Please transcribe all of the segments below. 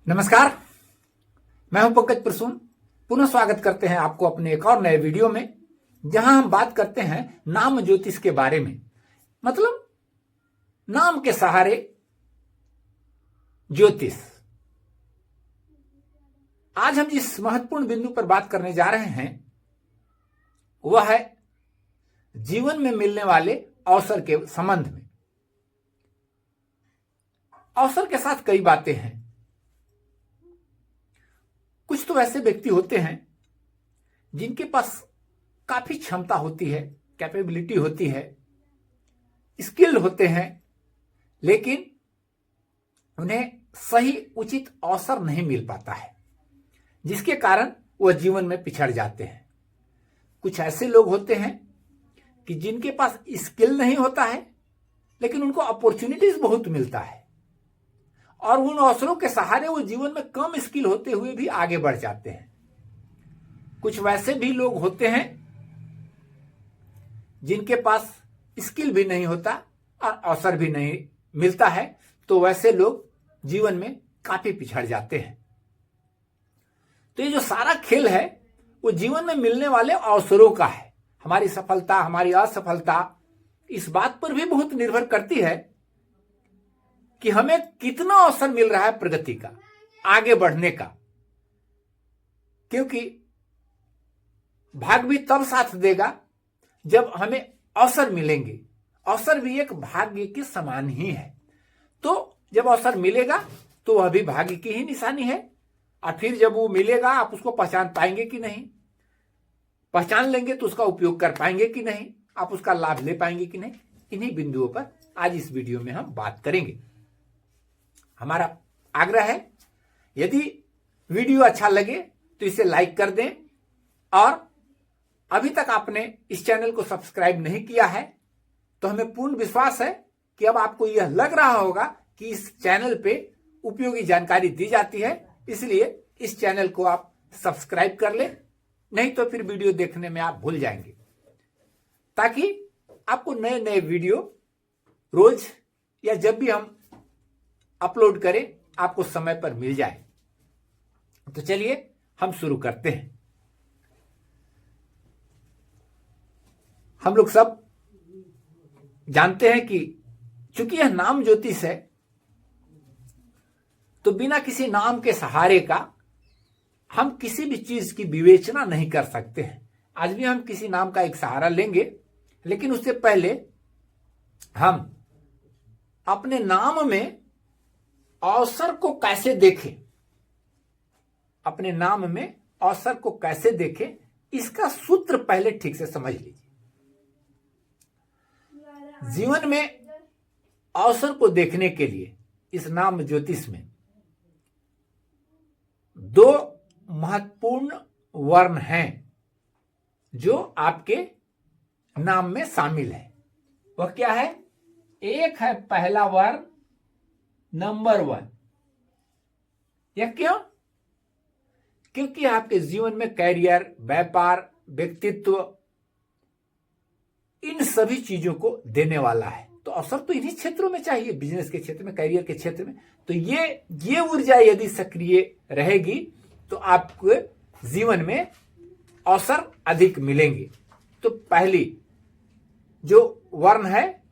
नमस्कार, मैं हूं पंकज प्रसून। पुनः स्वागत करते हैं आपको अपने एक और नए वीडियो में, जहां हम बात करते हैं नाम ज्योतिष के बारे में। मतलब नाम के सहारे ज्योतिष। आज हम जिस महत्वपूर्ण बिंदु पर बात करने जा रहे हैं वह है जीवन में मिलने वाले अवसर के संबंध में। अवसर के साथ कई बातें हैं। कुछ तो ऐसे व्यक्ति होते हैं जिनके पास काफी क्षमता होती है, कैपेबिलिटी होती है, स्किल्ड होते हैं, लेकिन उन्हें सही उचित अवसर नहीं मिल पाता है, जिसके कारण वह जीवन में पिछड़ जाते हैं। कुछ ऐसे लोग होते हैं कि जिनके पास स्किल नहीं होता है, लेकिन उनको अपॉर्चुनिटीज बहुत मिलता है और उन अवसरों के सहारे वो जीवन में कम स्किल होते हुए भी आगे बढ़ जाते हैं। कुछ वैसे भी लोग होते हैं जिनके पास स्किल भी नहीं होता और अवसर भी नहीं मिलता है, तो वैसे लोग जीवन में काफी पिछड़ जाते हैं। तो ये जो सारा खेल है वो जीवन में मिलने वाले अवसरों का है। हमारी सफलता, हमारी असफलता इस बात पर भी बहुत निर्भर करती है कि हमें कितना अवसर मिल रहा है प्रगति का, आगे बढ़ने का। क्योंकि भाग्य भी तब साथ देगा जब हमें अवसर मिलेंगे। अवसर भी एक भाग्य के समान ही है। तो जब अवसर मिलेगा तो वह भी भाग्य की ही निशानी है, और फिर जब वो मिलेगा आप उसको पहचान पाएंगे कि नहीं, पहचान लेंगे तो उसका उपयोग कर पाएंगे कि नहीं, आप उसका लाभ ले पाएंगे कि नहीं। इन्हीं बिंदुओं पर आज इस वीडियो में हम बात करेंगे। हमारा आग्रह है, यदि वीडियो अच्छा लगे तो इसे लाइक कर दें, और अभी तक आपने इस चैनल को सब्सक्राइब नहीं किया है तो हमें पूर्ण विश्वास है कि अब आपको यह लग रहा होगा कि इस चैनल पे उपयोगी जानकारी दी जाती है, इसलिए इस चैनल को आप सब्सक्राइब कर लें। नहीं तो फिर वीडियो देखने में आप भूल जाएंगे, ताकि आपको नए नए वीडियो रोज या जब भी हम अपलोड करें आपको समय पर मिल जाए। तो चलिए हम शुरू करते हैं। हम लोग सब जानते हैं कि चूंकि यह नाम ज्योतिष है, तो बिना किसी नाम के सहारे का हम किसी भी चीज की विवेचना नहीं कर सकते हैं। आज भी हम किसी नाम का एक सहारा लेंगे, लेकिन उससे पहले हम अपने नाम में अवसर को कैसे देखें, अपने नाम में अवसर को कैसे देखें, इसका सूत्र पहले ठीक से समझ लीजिए। जीवन में अवसर को देखने के लिए इस नाम ज्योतिष में दो महत्वपूर्ण वर्ण हैं जो आपके नाम में शामिल है। वह क्या है? एक है पहला वर्ण नंबर 1। यह क्यों? क्योंकि आपके जीवन में कैरियर, व्यापार, व्यक्तित्व, इन सभी चीजों को देने वाला है। तो अवसर तो इन्हीं क्षेत्रों में चाहिए, बिजनेस के क्षेत्र में, कैरियर के क्षेत्र में। तो ये ऊर्जा यदि सक्रिय रहेगी तो आपके जीवन में अवसर अधिक मिलेंगे। तो पहली जो वर्ण है,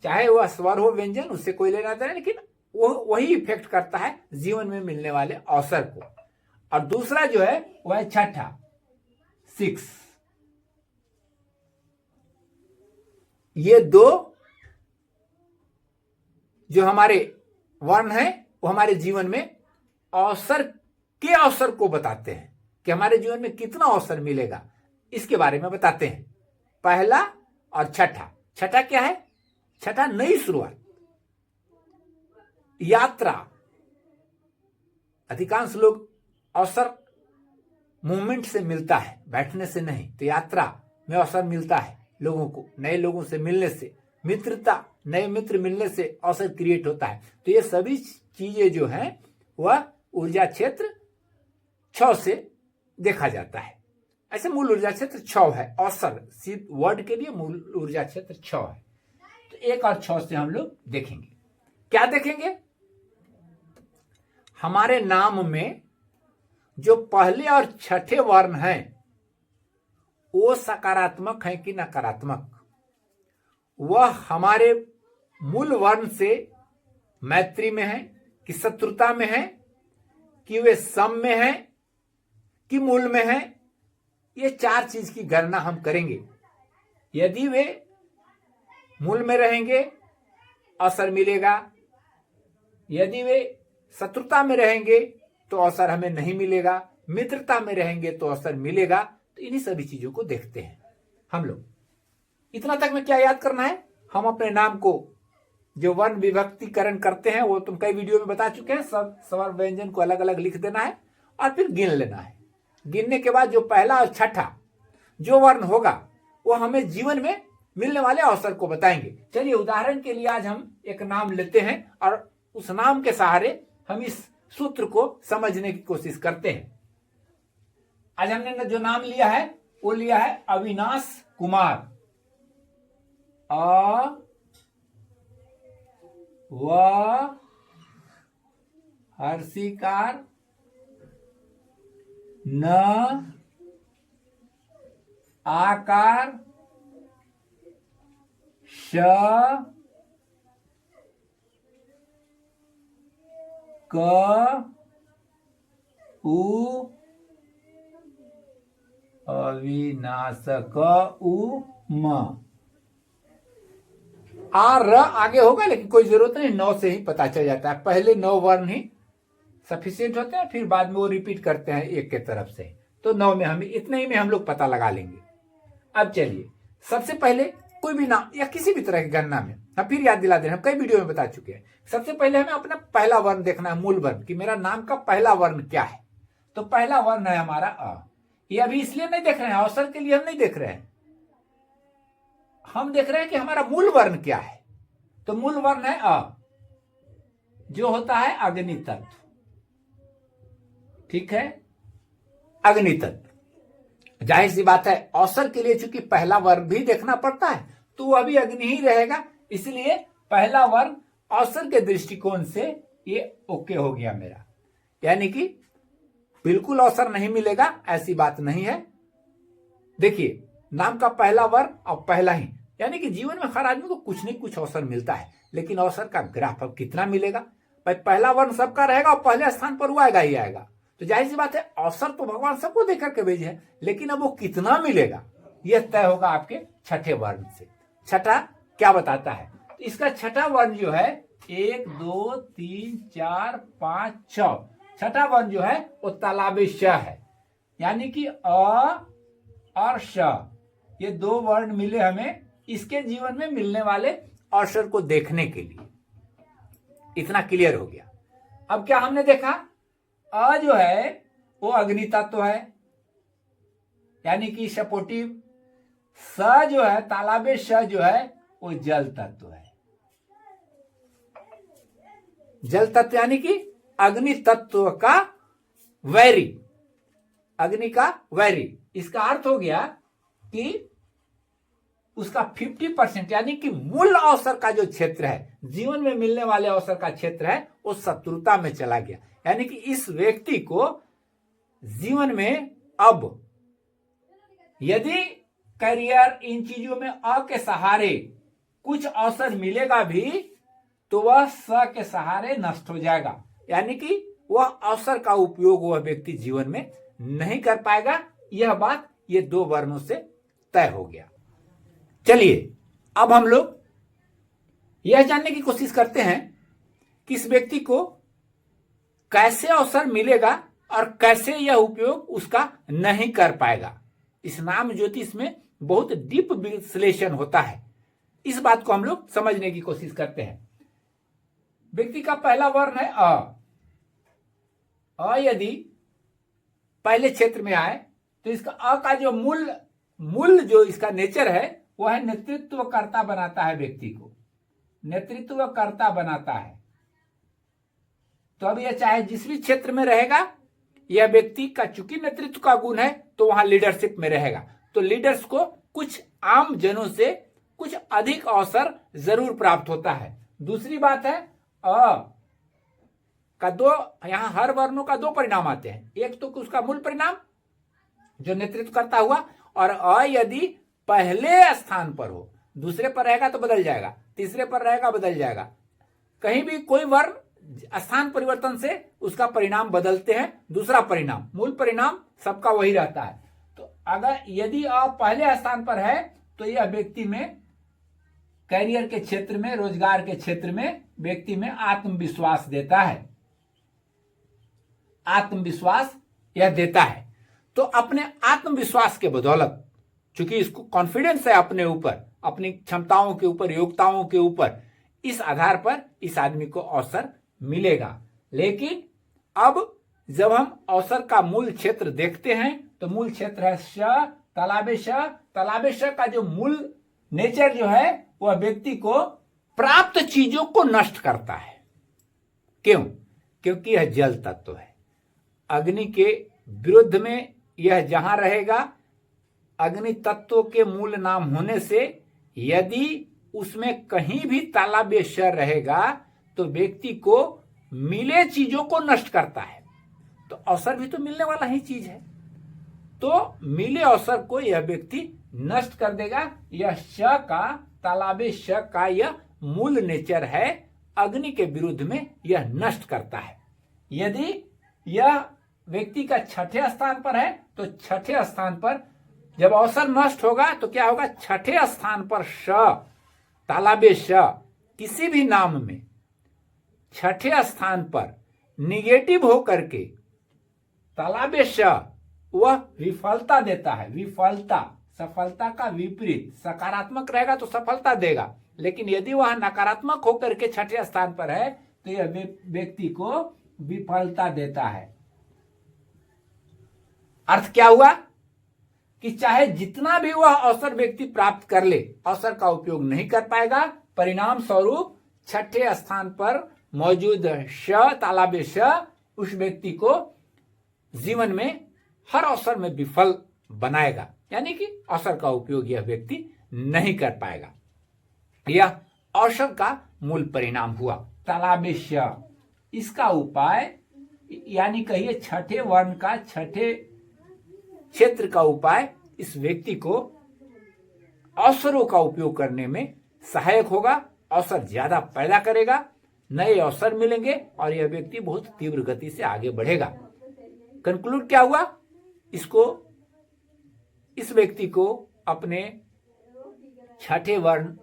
चाहे वह स्वर हो, व्यंजन, उससे कोई लेना देना, लेकिन वही इफेक्ट करता है जीवन में मिलने वाले अवसर को। और दूसरा जो है वह है छठा, 6। ये दो जो हमारे वर्ण है वो हमारे जीवन में अवसर को बताते हैं कि हमारे जीवन में कितना अवसर मिलेगा, इसके बारे में बताते हैं। पहला और छठा। छठा क्या है? छठा नई शुरुआत, यात्रा। अधिकांश लोग अवसर मूवमेंट से मिलता है, बैठने से नहीं। तो यात्रा में अवसर मिलता है लोगों को, नए लोगों से मिलने से, मित्रता, नए मित्र मिलने से अवसर क्रिएट होता है। तो ये सभी चीजें जो हैं वह ऊर्जा क्षेत्र 6 से देखा जाता है। ऐसे मूल ऊर्जा क्षेत्र 6 है। अवसर सिर्फ वर्ड के लिए मूल ऊर्जा क्षेत्र 6 है। तो 1 और 6 से हम लोग देखेंगे। क्या देखेंगे? हमारे नाम में जो पहले और छठे वर्ण हैं वो सकारात्मक है कि नकारात्मक, वह हमारे मूल वर्ण से मैत्री में है कि शत्रुता में है, कि वे सम में है कि मूल में है। ये 4 चीज की गणना हम करेंगे। यदि वे मूल में रहेंगे अवसर मिलेगा, यदि वे शत्रुता में रहेंगे तो अवसर हमें नहीं मिलेगा, मित्रता में रहेंगे तो अवसर मिलेगा। तो इन्हीं सभी चीजों को देखते हैं हम लोग। इतना तक में क्या याद करना है, हम अपने नाम को जो वर्ण विभक्तिकरण करते हैं वो तुम कई वीडियो में बता चुके हैं। सब स्वर व्यंजन को अलग अलग लिख देना है और फिर गिन लेना है। गिनने के बाद जो पहला और छठा जो वर्ण होगा वो हमें जीवन में मिलने वाले अवसर को बताएंगे। चलिए उदाहरण के लिए आज हम एक नाम लेते हैं और उस नाम के सहारे हम इस सूत्र को समझने की कोशिश करते हैं। आज हमने जो नाम लिया है वो लिया है अविनाश कुमार। व हर्षिकार न आकार श क उ अविनाश क उ म। र आगे होगा लेकिन कोई जरूरत नहीं, 9 से ही पता चल जाता है। पहले 9 वर्ण ही सफिशिएंट होते हैं, फिर बाद में वो रिपीट करते हैं एक के तरफ से। तो 9 में हमें इतने ही में हम लोग पता लगा लेंगे। अब चलिए सबसे पहले कोई भी नाम या किसी भी तरह की गणना में हम फिर याद दिला दे रहे हैं, हम कई वीडियो में बता चुके हैं। सबसे पहले हमें अपना पहला वर्ण देखना है, मूल वर्ण, कि मेरा नाम का पहला वर्ण क्या है। तो पहला वर्ण है हमारा अ। ये अभी इसलिए नहीं देख रहे हैं, अवसर के लिए हम नहीं देख रहे हैं, हम देख रहे हैं कि हमारा मूल वर्ण क्या है। तो मूल वर्ण है अ, जो होता है अग्नि तत्व। ठीक है, अग्नि तत्व। जाहिर सी बात है अवसर के लिए चूंकि पहला वर्ण भी देखना पड़ता है तो वह भी अग्नि ही रहेगा, इसलिए पहला वर्ण अवसर के दृष्टिकोण से ये ओके हो गया मेरा। यानी कि बिल्कुल अवसर नहीं मिलेगा ऐसी बात नहीं है। देखिए नाम का पहला वर्ण और पहला ही, यानी कि जीवन में हर आदमी को कुछ नहीं कुछ अवसर मिलता है, लेकिन अवसर का ग्राफ अब कितना मिलेगा। भाई पहला वर्ण सबका रहेगा और पहले स्थान पर वो आएगा ही आएगा। तो जाहिर सी बात है अवसर तो भगवान सबको देकर के भेजे हैं, लेकिन अब वो कितना मिलेगा यह तय होगा आपके छठे वर्ण से। छठा क्या बताता है, तो इसका छठा वर्ण जो है 1 2 3 4 5 6, छठा वर्ण जो है वो तालाबे श है। यानी कि अ और श, ये 2 वर्ण मिले हमें इसके जीवन में मिलने वाले अवसर को देखने के लिए। इतना क्लियर हो गया। अब क्या हमने देखा, अ जो है वो अग्नि तत्व है, यानी कि सपोर्टिव। स जो है तालाबे श जो है वो जल तत्व है। जल तत्व यानी कि अग्नि तत्व का वैरी, अग्नि का वैरी। इसका अर्थ हो गया कि उसका 50% यानी कि मूल अवसर का जो क्षेत्र है, जीवन में मिलने वाले अवसर का क्षेत्र है, वो शत्रुता में चला गया। यानी कि इस व्यक्ति को जीवन में अब यदि करियर इन चीजों में अ के सहारे कुछ अवसर मिलेगा भी तो वह स के सहारे नष्ट हो जाएगा। यानी कि वह अवसर का उपयोग वह व्यक्ति जीवन में नहीं कर पाएगा। यह बात ये 2 वर्णों से तय हो गया। चलिए अब हम लोग यह जानने की कोशिश करते हैं कि इस व्यक्ति को कैसे अवसर मिलेगा और कैसे यह उपयोग उसका नहीं कर पाएगा। इस नाम ज्योतिष में बहुत डीप विश्लेषण होता है, इस बात को हम लोग समझने की कोशिश करते हैं। व्यक्ति का पहला वर्ण है अ। यदि पहले क्षेत्र में आए तो इसका अ का जो मूल जो इसका नेचर है वह है नेतृत्वकर्ता बनाता है, व्यक्ति को नेतृत्वकर्ता बनाता है। तो अब यह चाहे जिस भी क्षेत्र में रहेगा, यह व्यक्ति का चूंकि नेतृत्व का गुण है तो वहां लीडरशिप में रहेगा। तो लीडर्स को कुछ आम जनों से कुछ अधिक अवसर जरूर प्राप्त होता है। दूसरी बात है अ का दो, यहां हर वर्णों का दो परिणाम आते हैं। एक तो उसका मूल परिणाम जो नेतृत्व करता हुआ, और अ यदि पहले स्थान पर हो, दूसरे पर रहेगा तो बदल जाएगा, तीसरे पर रहेगा बदल जाएगा, कहीं भी कोई वर्ण स्थान परिवर्तन से उसका परिणाम बदलते हैं। दूसरा परिणाम, मूल परिणाम सबका वही रहता है। तो अगर यदि अ पहले स्थान पर है तो यह व्यक्ति में कैरियर के क्षेत्र में, रोजगार के क्षेत्र में व्यक्ति में आत्मविश्वास देता है, आत्मविश्वास यह देता है। तो अपने आत्मविश्वास के बदौलत, चूंकि इसको कॉन्फिडेंस है अपने ऊपर, अपनी क्षमताओं के ऊपर, योग्यताओं के ऊपर, इस आधार पर इस आदमी को अवसर मिलेगा। लेकिन अब जब हम अवसर का मूल क्षेत्र देखते हैं तो मूल क्षेत्र है श, तालाबे श। तालाबे श का जो मूल नेचर जो है वह व्यक्ति को प्राप्त चीजों को नष्ट करता है। क्यों? क्योंकि यह जल तत्व है। अग्नि के विरुद्ध में यह जहां रहेगा, अग्नि तत्व के मूल नाम होने से यदि उसमें कहीं भी तालाबे श रहेगा तो व्यक्ति को मिले चीजों को नष्ट करता है। तो अवसर भी तो मिलने वाला ही चीज है, तो मिले अवसर को यह व्यक्ति नष्ट कर देगा। यह श का, तालाबे श का यह मूल नेचर है, अग्नि के विरुद्ध में यह नष्ट करता है। यदि यह व्यक्ति का छठे स्थान पर है तो छठे स्थान पर जब अवसर नष्ट होगा तो क्या होगा, छठे स्थान पर श, तालाबे श किसी भी नाम में छठे स्थान पर निगेटिव होकर के तालाबे श वह विफलता देता है। विफलता, सफलता का विपरीत, सकारात्मक रहेगा तो सफलता देगा, लेकिन यदि वह नकारात्मक होकर के छठे स्थान पर है तो यह व्यक्ति को विफलता देता है। अर्थ क्या हुआ कि चाहे जितना भी वह अवसर व्यक्ति प्राप्त कर ले, अवसर का उपयोग नहीं कर पाएगा। परिणाम स्वरूप छठे स्थान पर मौजूद श, तालाबे श उस व्यक्ति को जीवन में हर अवसर में विफल बनाएगा, यानी कि अवसर का उपयोग यह व्यक्ति नहीं कर पाएगा। यह अवसर का मूल परिणाम हुआ। तालाबे श, इसका उपाय यानी कहिए छठे वर्ण का, छठे क्षेत्र का उपाय इस व्यक्ति को अवसरों का उपयोग करने में सहायक होगा, अवसर ज्यादा पैदा करेगा, नए अवसर मिलेंगे और यह व्यक्ति बहुत तीव्र गति से आगे बढ़ेगा। कंक्लूड क्या हुआ, इस व्यक्ति को अपने छठे वर्ण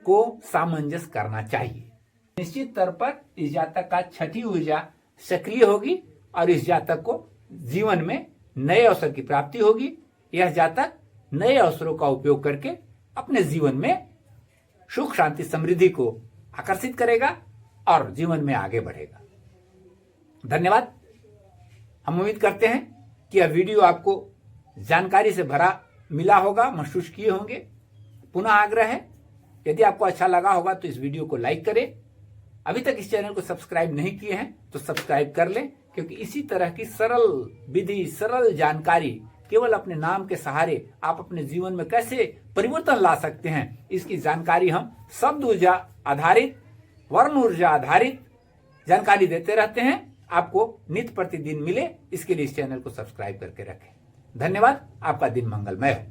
को सामंजस्य करना चाहिए। निश्चित तौर पर इस जातक का छठी ऊर्जा सक्रिय होगी और इस जातक को जीवन में नए अवसर की प्राप्ति होगी। यह जातक नए अवसरों का उपयोग करके अपने जीवन में सुख, शांति, समृद्धि को आकर्षित करेगा और जीवन में आगे बढ़ेगा। धन्यवाद। हम उम्मीद करते हैं कि यह वीडियो आपको जानकारी से भरा मिला होगा, महसूस किए होंगे। पुनः आग्रह है, यदि आपको अच्छा लगा होगा तो इस वीडियो को लाइक करें। अभी तक इस चैनल को सब्सक्राइब नहीं किए हैं तो सब्सक्राइब कर लें, क्योंकि इसी तरह की सरल विधि, सरल जानकारी केवल अपने नाम के सहारे आप अपने जीवन में कैसे परिवर्तन ला सकते हैं, इसकी जानकारी हम शब्द ऊर्जा आधारित, वर्ण ऊर्जा आधारित जानकारी देते रहते हैं। आपको नित्य प्रतिदिन मिले, इसके लिए इस चैनल को सब्सक्राइब करके रखें। धन्यवाद। आपका दिन मंगलमय हो।